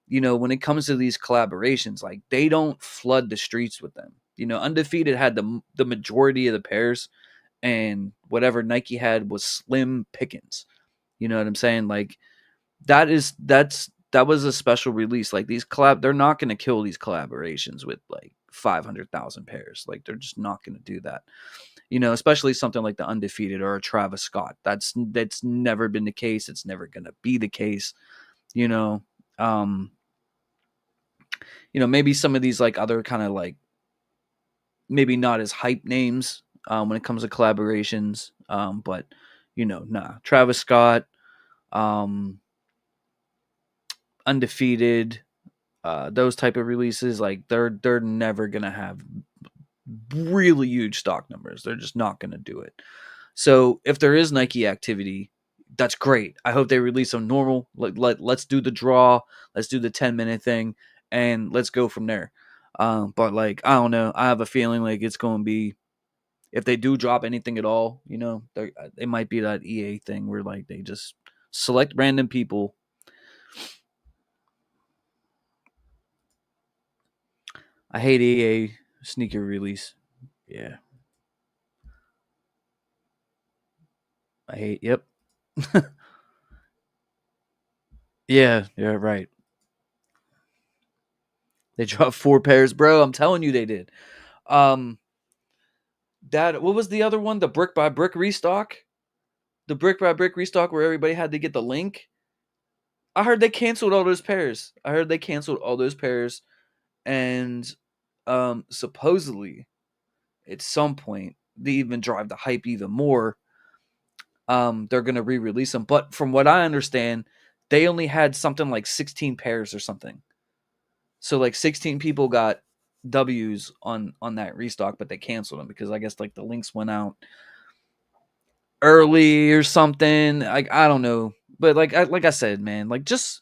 when it comes to these collaborations, like they don't flood the streets with them. Undefeated had the majority of the pairs, and whatever Nike had was slim pickings. You know what I'm saying? Like that was a special release. Like they're not going to kill these collaborations with like 500,000 pairs. Like they're just not going to do that. Especially something like the Undefeated or a Travis Scott. That's never been the case. It's never going to be the case. You know, um, maybe some of these like other kind of like maybe not as hype names when it comes to collaborations. But nah, Travis Scott, um, Undefeated, those type of releases, like they're never gonna have really huge stock numbers. They're just not gonna do it. So if there is Nike activity, that's great. I hope they release some normal. Let's do the draw. Let's do the 10-minute thing, and let's go from there. But like I don't know. I have a feeling like it's going to be if they do drop anything at all. It might be that EA thing where like they just select random people. I hate EA sneaker release. Yeah, I hate. Yep. Yeah, yeah, right. They dropped 4 pairs, bro. I'm telling you, they did. Um, that what was the other one? The brick by brick restock. The brick by brick restock where everybody had to get the link. I heard they canceled all those pairs. And supposedly at some point they even drive the hype even more. They're gonna re-release them, but from what I understand, they only had something like 16 pairs or something. So like 16 people got W's on that restock, but they canceled them because I guess like the links went out early or something. Like I don't know, but like I said, man, like just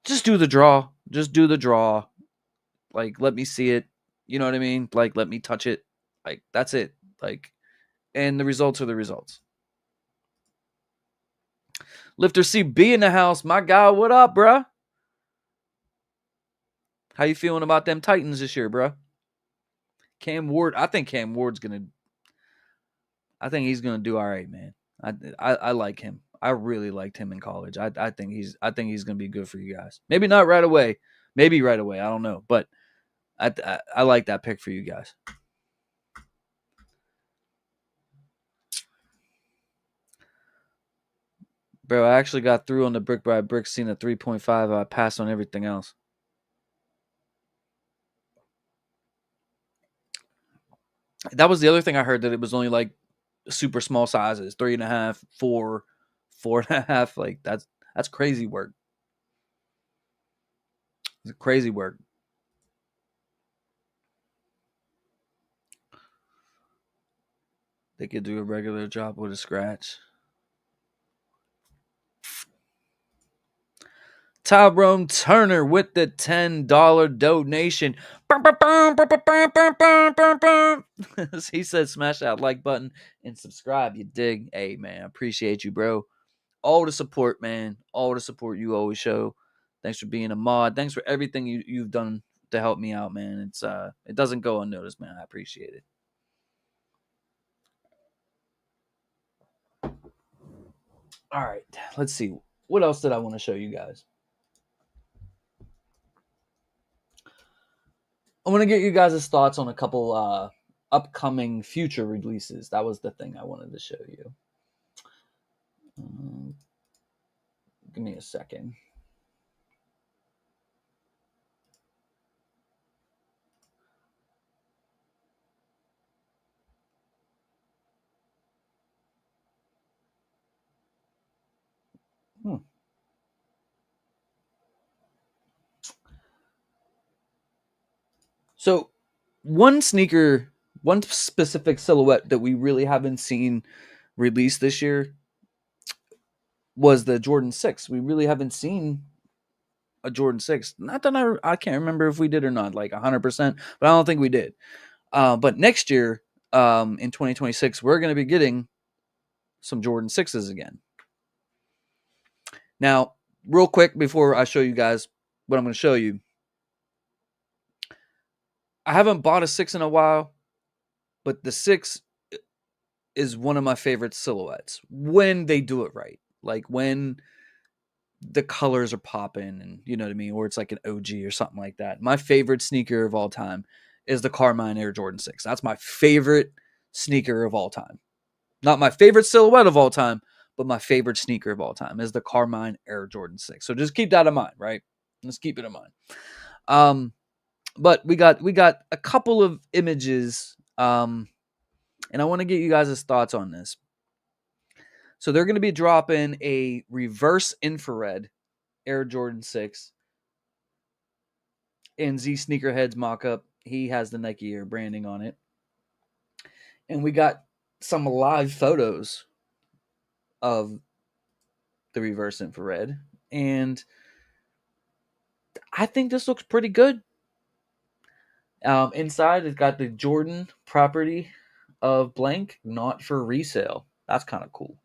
do the draw. Just do the draw. Like let me see it. You know what I mean? Like let me touch it. Like that's it. Like and the results are the results. Lifter CB in the house. My guy, what up, bruh? How you feeling about them Titans this year, bruh? Cam Ward. I think he's gonna do all right, man. I like him. I really liked him in college. I think he's gonna be good for you guys. Maybe not right away. Maybe right away. I don't know, but I like that pick for you guys. Bro, I actually got through on the brick by brick, seen a 3.5. I passed on everything else. That was the other thing I heard, that it was only like super small sizes, 3.5, 4, 4.5. Like that's crazy work. It's crazy work. They could do a regular job with a scratch. Tyrone Turner with the $10 donation. He said, smash that like button and subscribe. You dig? Hey, man, I appreciate you, bro. All the support, man. All the support you always show. Thanks for being a mod. Thanks for everything you've done to help me out, man. It doesn't go unnoticed, man. I appreciate it. All right, let's see. What else did I want to show you guys? I want to get you guys' thoughts on a couple upcoming future releases. That was the thing I wanted to show you. Give me a second. So, one specific silhouette that we really haven't seen released this year was the Jordan 6. We really haven't seen a Jordan 6. Not that I can't remember if we did or not, like 100%, but I don't think we did. But next year, in 2026, we're going to be getting some Jordan 6s again. Now, real quick before I show you guys what I'm going to show you, I haven't bought a 6 in a while, but the 6 is one of my favorite silhouettes when they do it right. Like when the colors are popping and you know what I mean, or it's like an OG or something like that. My favorite sneaker of all time is the Carmine Air Jordan 6. That's my favorite sneaker of all time. Not my favorite silhouette of all time, but my favorite sneaker of all time is the Carmine Air Jordan 6. So just keep that in mind, right? Let's keep it in mind. But we got a couple of images, and I want to get you guys' thoughts on this. So they're going to be dropping a reverse infrared Air Jordan 6 in Z Sneakerhead's mock-up. He has the Nike Air branding on it. And we got some live photos of the reverse infrared. And I think this looks pretty good. Inside, it's got the Jordan property of blank, not for resale. That's kind of cool.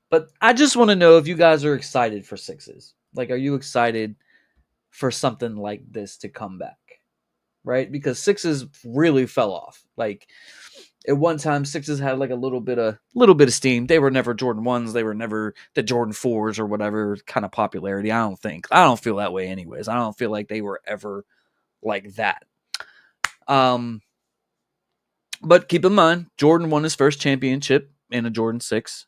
But I just want to know if you guys are excited for 6s. Like, are you excited for something like this to come back? Right? Because 6s really fell off. Like, at one time, 6s had like a little bit of steam. They were never Jordan 1s. They were never the Jordan 4s or whatever kind of popularity. I don't feel that way anyways. I don't feel like they were ever like that. But keep in mind, Jordan won his first championship in a Jordan 6.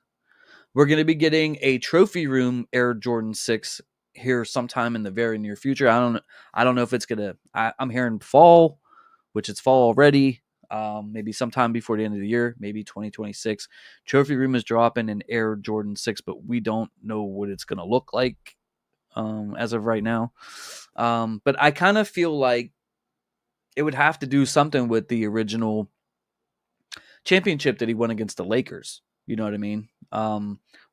We're going to be getting a trophy room Air Jordan 6 here sometime in the very near future. I don't know if it's going to, I'm hearing fall, which it's fall already. Maybe sometime before the end of the year, maybe 2026. Trophy room is dropping an Air Jordan 6, but we don't know what it's going to look like as of right now. But I kind of feel like it would have to do something with the original championship that he won against the Lakers. You know what I mean?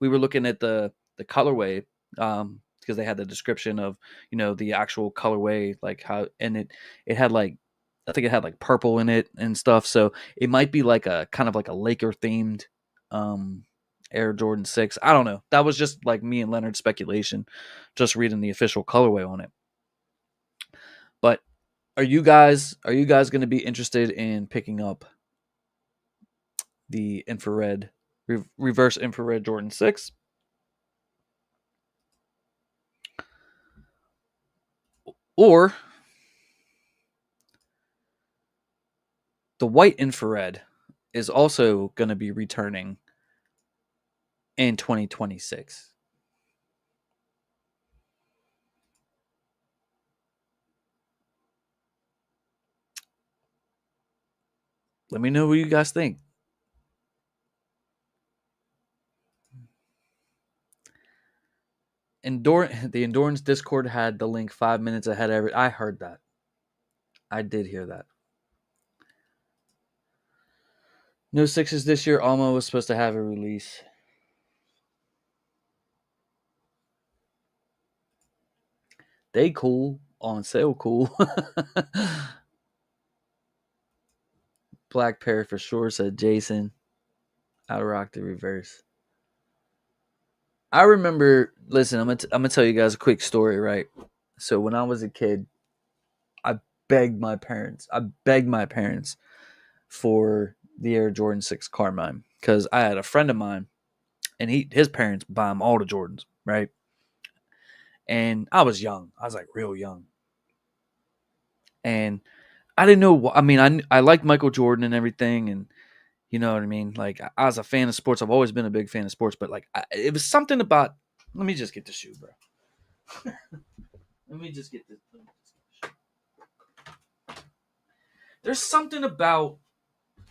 We were looking at the colorway because they had the description of the actual colorway, like how, and it had like, I think it had like purple in it and stuff. So it might be like a kind of like a Laker themed Air Jordan 6. I don't know. That was just like me and Leonard's speculation, just reading the official colorway on it. But are you guys going to be interested in picking up the infrared reverse infrared Jordan 6? Or the white infrared is also going to be returning in 2026. Let me know what you guys think. The Endurance Discord had the link 5 minutes ahead of it. I heard that. I did hear that. No 6s this year. Alma was supposed to have a release. They cool. On sale cool. Black pair for sure, said Jason. OUTRANK the reverse. I remember, listen, I'm gonna tell you guys a quick story, right? So when I was a kid, I I begged my parents for the Air Jordan 6 Carmine because I had a friend of mine and his parents buy him all the Jordans, right? And I was young. I was like real young. And I didn't know. I mean, I liked Michael Jordan and everything, and you know what I mean. Like I was a fan of sports. I've always been a big fan of sports, but like it was something about. Let me just get the shoe, bro. Let me just get this. There's something about,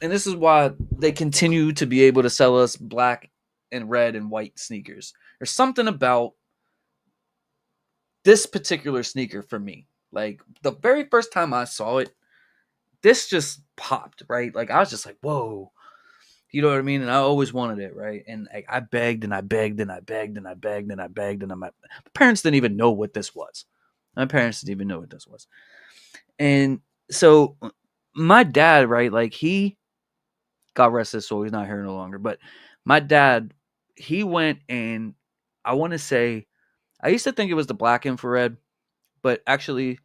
and this is why they continue to be able to sell us black and red and white sneakers. There's something about this particular sneaker for me. Like the very first time I saw it, this just popped, right? Like I was just like, whoa. You know what I mean? And I always wanted it, right? And I begged and I begged and I begged and I begged and I begged and my parents didn't even know what this was. My parents didn't even know what this was. And so my dad, right, like he, God rest his soul, he's not here no longer, but my dad, he went and I want to say, I used to think it was the black infrared, but actually,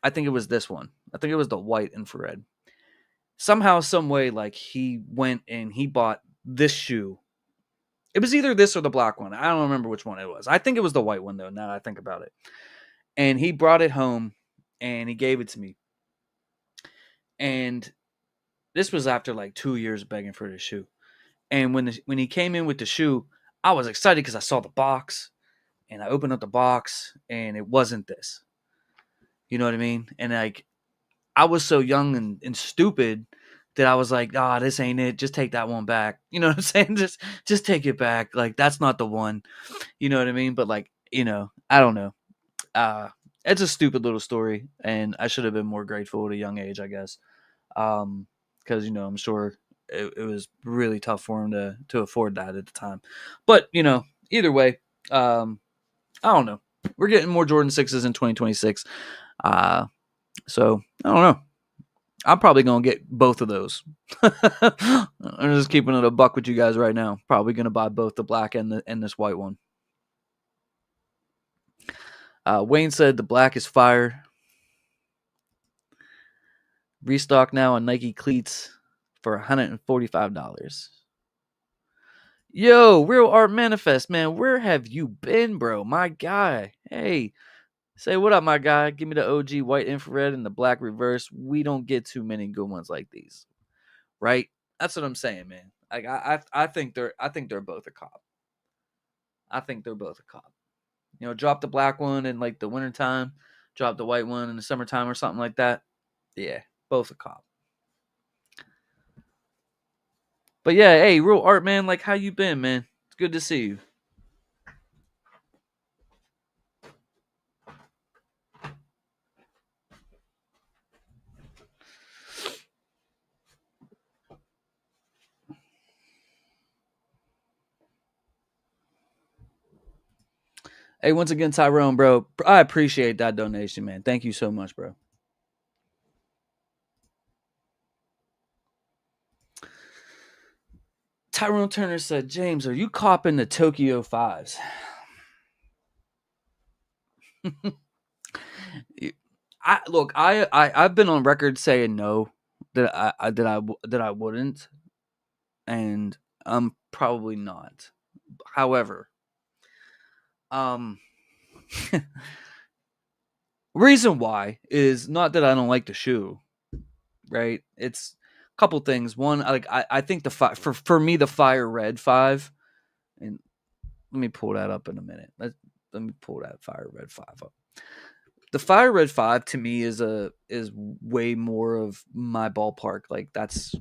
I think it was this one. I think it was the white infrared. Somehow, some way, like he went and he bought this shoe. It was either this or the black one. I don't remember which one it was. I think it was the white one though. Now that I think about it, and he brought it home and he gave it to me. And this was after like 2 years begging for this shoe. And when he came in with the shoe, I was excited because I saw the box, and I opened up the box, and it wasn't this. You know what I mean? And like I was so young and stupid that I was like, "Ah, this ain't it. Just take that one back." You know what I'm saying? Just take it back. Like that's not the one. You know what I mean? But like, I don't know. Uh it's a stupid little story, and I should have been more grateful at a young age, I guess. Because I'm sure it was really tough for him to afford that at the time. But either way, I don't know. We're getting more Jordan 6s in 2026. So I don't know. I'm probably gonna get both of those. I'm just keeping it a buck with you guys right now. Probably gonna buy both the black and this white one. Wayne said the black is fire. Restock now on Nike cleats for $145. Yo, Real Art Manifest, man, where have you been, bro? My guy. Hey, say what up, my guy. Give me the OG white infrared and the black reverse. We don't get too many good ones like these, right? That's what I'm saying, man. Like I think they're both a cop. I think they're both a cop. Drop the black one in like the wintertime, drop the white one in the summertime or something like that. Yeah, both a cop. But yeah, hey, Real Art, man, like how you been, man? It's good to see you. Hey, once again, Tyrone, bro, I appreciate that donation, man. Thank you so much, bro. Tyrone Turner said, James, are you copping the Tokyo 5s? I've been on record saying no, that I wouldn't, and I'm probably not. However, um, reason why is not that I don't like the shoe, right? It's a couple things. One, I think for me the Fire Red 5, and let me pull that up in a minute. Let me pull that Fire Red 5 up. The Fire Red 5 to me is way more of my ballpark. Like that's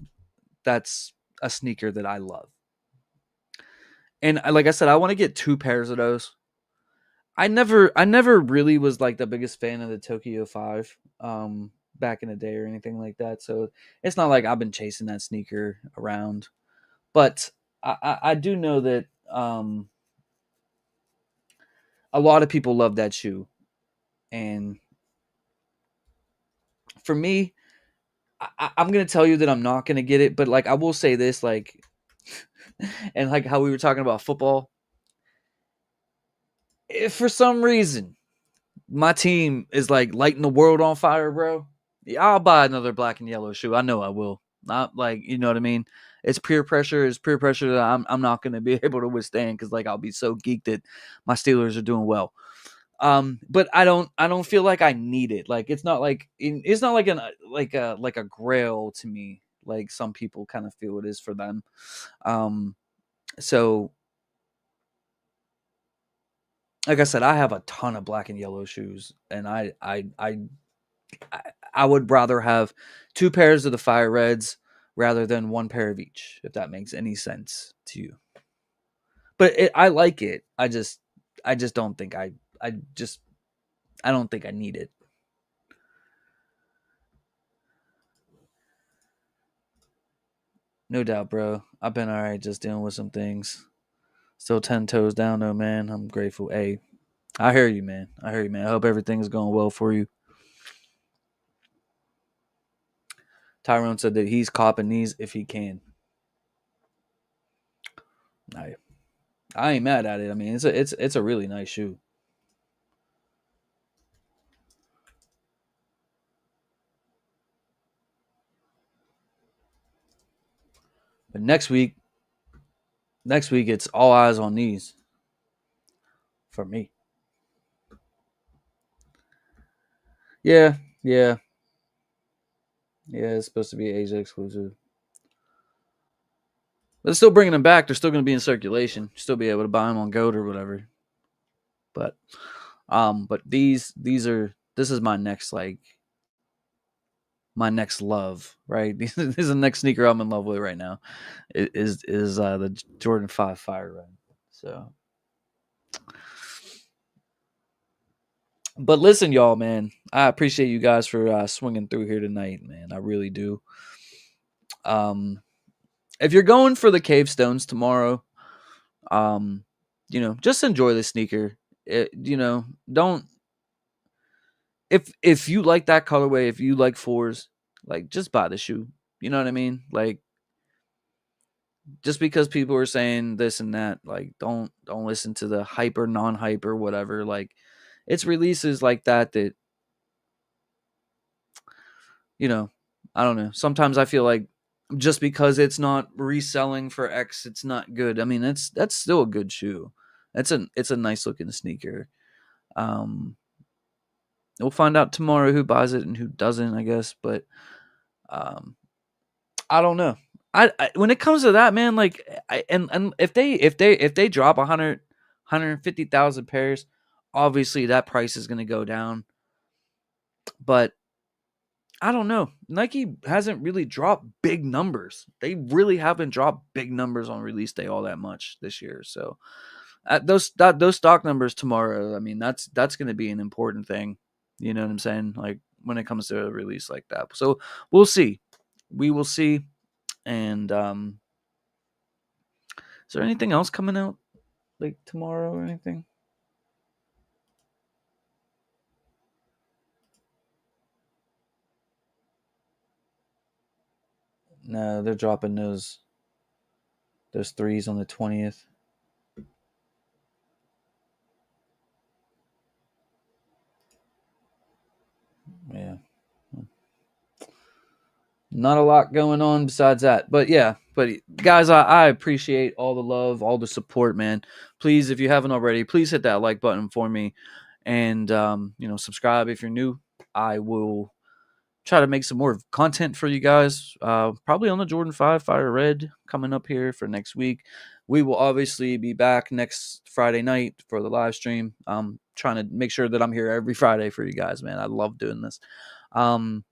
a sneaker that I love. And like I said, I want to get 2 pairs of those. I never really was like the biggest fan of the Tokyo 5 back in the day or anything like that. So it's not like I've been chasing that sneaker around. But I do know that a lot of people love that shoe. And for me, I'm gonna tell you that I'm not gonna get it, but like I will say this, like, and like how we were talking about football, if for some reason my team is like lighting the world on fire, bro, yeah, I'll buy another black and yellow shoe. I know I will. Not like, you know what I mean. It's peer pressure. It's peer pressure that I'm not gonna be able to withstand because like I'll be so geeked that my Steelers are doing well. But I don't feel like I need it. Like it's not like a grail to me. Like some people kind of feel it is for them. Um, so like I said, I have a ton of black and yellow shoes, and I would rather have two pairs of the fire reds rather than one pair of each, if that makes any sense to you. But I like it. I just don't think I just I don't think I need it. No doubt, bro. I've been all right just dealing with some things. Still 10 toes down, though, man. I'm grateful. Hey, I hear you, man. I hear you, man. I hope everything's going well for you. Tyrone said that he's copping these if he can. I ain't mad at it. I mean, it's a really nice shoe. But next week it's all eyes on these for me. Yeah, yeah, yeah. It's supposed to be Asia exclusive. But they're still bringing them back. They're still going to be in circulation. Still be able to buy them on Goat or whatever. But but these are this is my next my next love, right? This is the next sneaker I'm in love with right now. Is the Jordan 5 Fire Red. So, but listen, y'all, man, I appreciate you guys for swinging through here tonight, man. I really do. Um, if you're going for the Cavestones tomorrow, um, just enjoy the sneaker. Don't if you like that colorway, if you like fours, like just buy the shoe. You know what I mean? Like just because people are saying this and that, like don't listen to the hyper, non-hyper, whatever. Like it's releases like that you know, I don't know. Sometimes I feel like just because it's not reselling for X, it's not good. I mean, that's still a good shoe. It's a nice looking sneaker. Um, we'll find out tomorrow who buys it and who doesn't, I guess. But um, I don't know. I when it comes to that, man, like, and if they drop 150,000 pairs, obviously that price is going to go down. But I don't know. Nike hasn't really dropped big numbers. They really haven't dropped big numbers on release day all that much this year. So those stock numbers tomorrow, I mean, that's going to be an important thing. You know what I'm saying? Like when it comes to a release like that. So we'll see. We will see. And is there anything else coming out like tomorrow or anything? No, they're dropping those threes on the 20th. Yeah. Not a lot going on besides that. But yeah, but guys, I appreciate all the love, all the support, man. Please, if you haven't already, please hit that like button for me. And subscribe if you're new. I will try to make some more content for you guys. Probably on the Jordan 5 Fire Red coming up here for next week. We will obviously be back next Friday night for the live stream. Trying to make sure that I'm here every Friday for you guys, man. I love doing this. And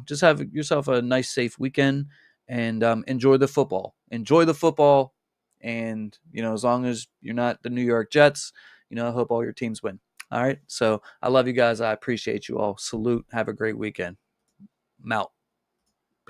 just have yourself a nice, safe weekend and enjoy the football. Enjoy the football. And, as long as you're not the New York Jets, I hope all your teams win. All right. So I love you guys. I appreciate you all. Salute. Have a great weekend. I'm out.